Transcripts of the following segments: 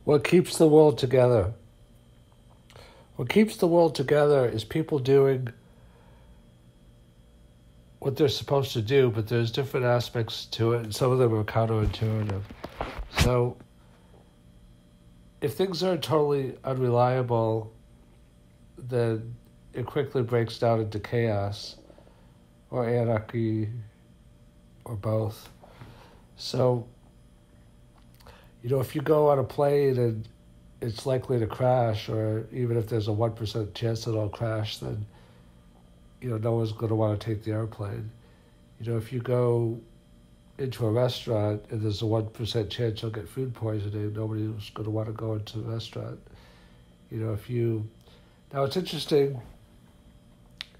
What keeps the world together? What keeps the world together is people doing what they're supposed to do, but there's different aspects to it, and some of them are counterintuitive. So if things are totally unreliable, then it quickly breaks down into chaos or anarchy or both. So, if you go on a plane and it's likely to crash, or even if there's a 1% chance that it'll crash, then, no one's going to want to take the airplane. If you go into a restaurant and there's a 1% chance you'll get food poisoning, nobody's going to want to go into the restaurant. Now it's interesting,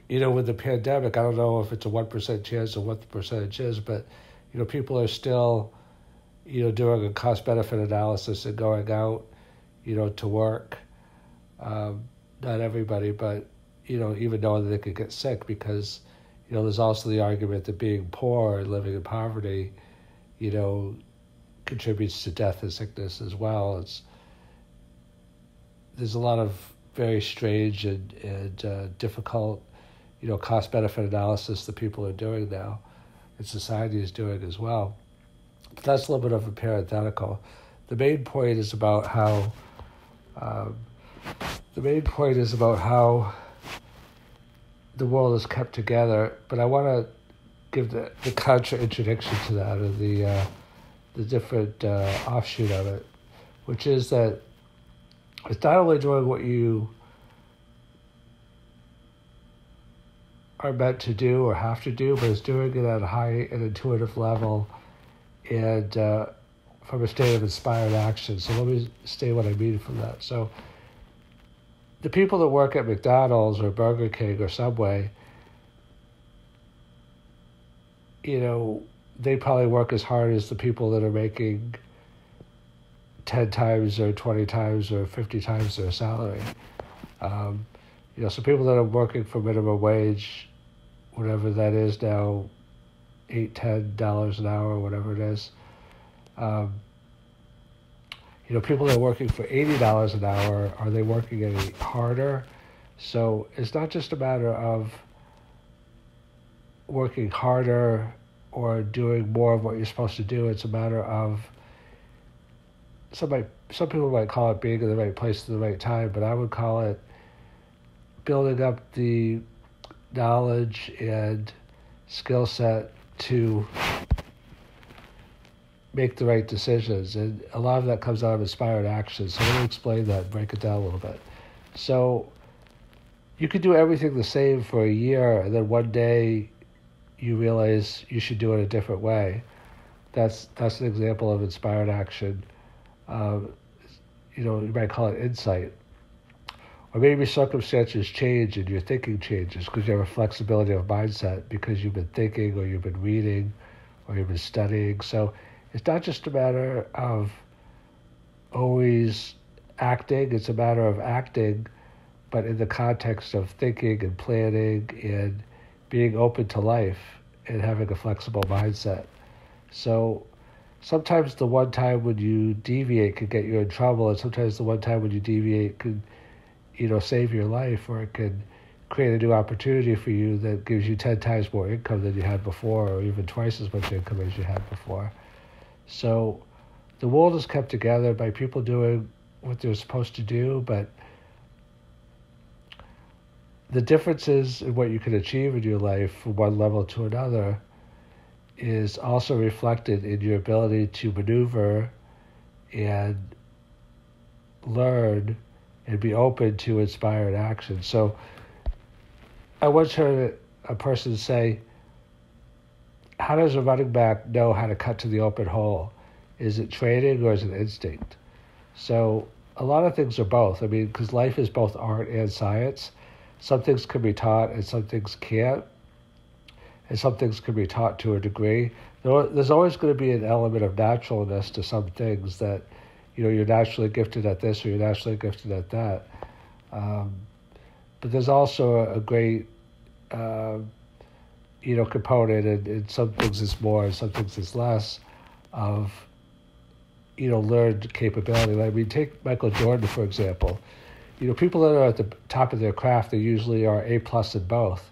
with the pandemic, I don't know if it's a 1% chance or what the percentage is, but, people are still, doing a cost-benefit analysis and going out, to work. Not everybody, but, even knowing that they could get sick because, there's also the argument that being poor and living in poverty, contributes to death and sickness as well. There's a lot of very strange and difficult, cost-benefit analysis that people are doing now, and society is doing as well. But that's a little bit of a parenthetical. The main point is about how the world is kept together. But I want to give the contra-introduction to that, or the different offshoot of it, which is that it's not only doing what you are meant to do or have to do, but it's doing it at a high and intuitive level and from a state of inspired action. So let me state what I mean from that. So the people that work at McDonald's or Burger King or Subway, they probably work as hard as the people that are making 10 times or 20 times or 50 times their salary. So people that are working for minimum wage, whatever that is now, $8-10 an hour, whatever it is. People that are working for $80 an hour, are they working any harder? So it's not just a matter of working harder or doing more of what you're supposed to do. It's a matter of some people might call it being in the right place at the right time, but I would call it building up the knowledge and skill set to make the right decisions. And a lot of that comes out of inspired action. So let me explain that, break it down a little bit. So you could do everything the same for a year, and then one day you realize you should do it a different way. That's an example of inspired action. You might call it insight. Or maybe circumstances change and your thinking changes because you have a flexibility of mindset because you've been thinking or you've been reading or you've been studying. So it's not just a matter of always acting. It's a matter of acting, but in the context of thinking and planning and being open to life and having a flexible mindset. So sometimes the one time when you deviate could get you in trouble, and sometimes the one time when you deviate could, save your life, or it could create a new opportunity for you that gives you 10 times more income than you had before, or even twice as much income as you had before. So the world is kept together by people doing what they're supposed to do, but the differences in what you can achieve in your life from one level to another is also reflected in your ability to maneuver and learn and be open to inspired action. So I once heard a person say, how does a running back know how to cut to the open hole? Is it training or is it instinct? So a lot of things are both. I mean, because life is both art and science. Some things can be taught and some things can't. And some things can be taught to a degree. There's always going to be an element of naturalness to some things that, you're naturally gifted at this or you're naturally gifted at that. But there's also a great, component, and some things is more and some things is less, of, learned capability. I mean, take Michael Jordan, for example. People that are at the top of their craft, they usually are A+ in both.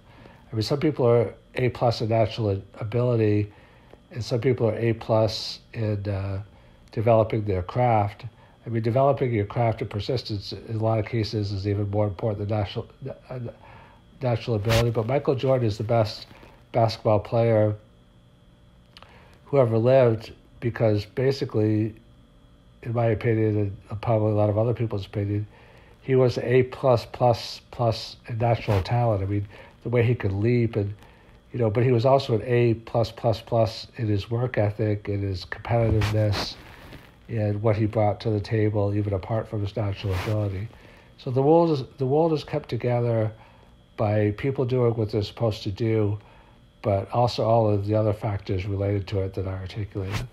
I mean, some people are A+ in natural ability, and some people are A+ in developing their craft. I mean, developing your craft and persistence in a lot of cases is even more important than natural ability. But Michael Jordan is the best basketball player who ever lived because basically, in my opinion, and probably a lot of other people's opinion, he was A++ in natural talent. I mean, the way he could leap and, but he was also an A++ in his work ethic and his competitiveness and what he brought to the table, even apart from his natural ability. So the world is kept together by people doing what they're supposed to do, but also all of the other factors related to it that I articulated.